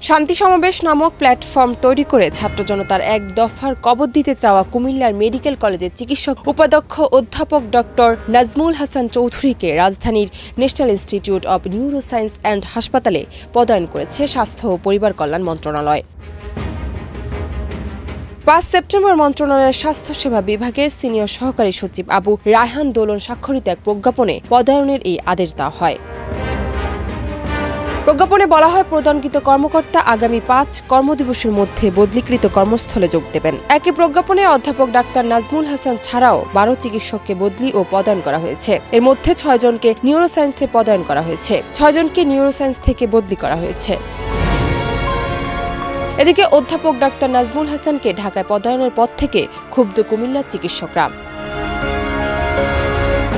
শান্তি সমাবেশ নামক প্ল্যাটফর্ম তৈরি করে ছাত্র জনতার এক দফার কবর দিতে চাওয়া কুমিল্লার মেডিকেল কলেজের চিকিৎসক উপাধ্যক্ষ অধ্যাপক ডক্টর নাজমুল হাসান চৌধুরীকে রাজধানীর national institute of neuroscience and হাসপাতালে পদায়ন করেছে স্বাস্থ্য ও পরিবার কল্যাণ মন্ত্রণালয়। ৫ সেপ্টেম্বর মন্ত্রণালয়ের স্বাস্থ্যসেবা বিভাগের সিনিয়র সহকারী সচিব আবু রায়হান দোলন স্বাক্ষরিত এক প্রজ্ঞাপনে পদায়নের এই আদেশ দেওয়া হয়। প্রজ্ঞাপনে বলা হয়, প্রদানকৃত কর্মকর্তা আগামী ৫ কর্মদিবসের মধ্যে বদলিকৃত কর্মস্থলে যোগ দেবেন। একই প্রজ্ঞাপনে অধ্যাপক ডাক্তার নাজমুল হাসান ছাড়াও ১২ চিকিৎসককে বদলি ও পদায়ন করা হয়েছে। এর মধ্যে ৬ জনকে নিউরোসায়েন্সে পদায়ন করা হয়েছে, ৬ জনকে নিউরোসায়েন্স থেকে বদলি করা হয়েছে। এদিকে অধ্যাপক ডাক্তার নাজমুল হাসানকে ঢাকায় পদায়নের পর থেকে ক্ষুব্ধ কুমিল্লার চিকিৎসকরা।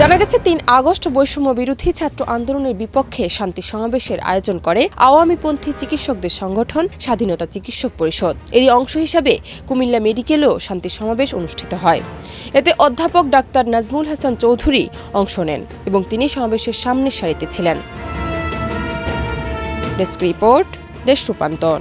জানা গেছে, ৩ আগস্ট বৈষম্য বিরোধী ছাত্র আন্দোলনের বিপক্ষে শান্তি সমাবেশের আয়োজন করে আওয়ামীপন্থী চিকিৎসকদের সংগঠন স্বাধীনতা চিকিৎসক পরিষদ। এরই অংশ হিসাবে কুমিল্লা মেডিকেলেও শান্তি সমাবেশ অনুষ্ঠিত হয়। এতে অধ্যাপক ডাক্তার নাজমুল হাসান চৌধুরী অংশ নেন এবং তিনি সমাবেশের সামনের সারিতে ছিলেন। ডেস্ক রিপোর্ট, দেশ রূপান্তর।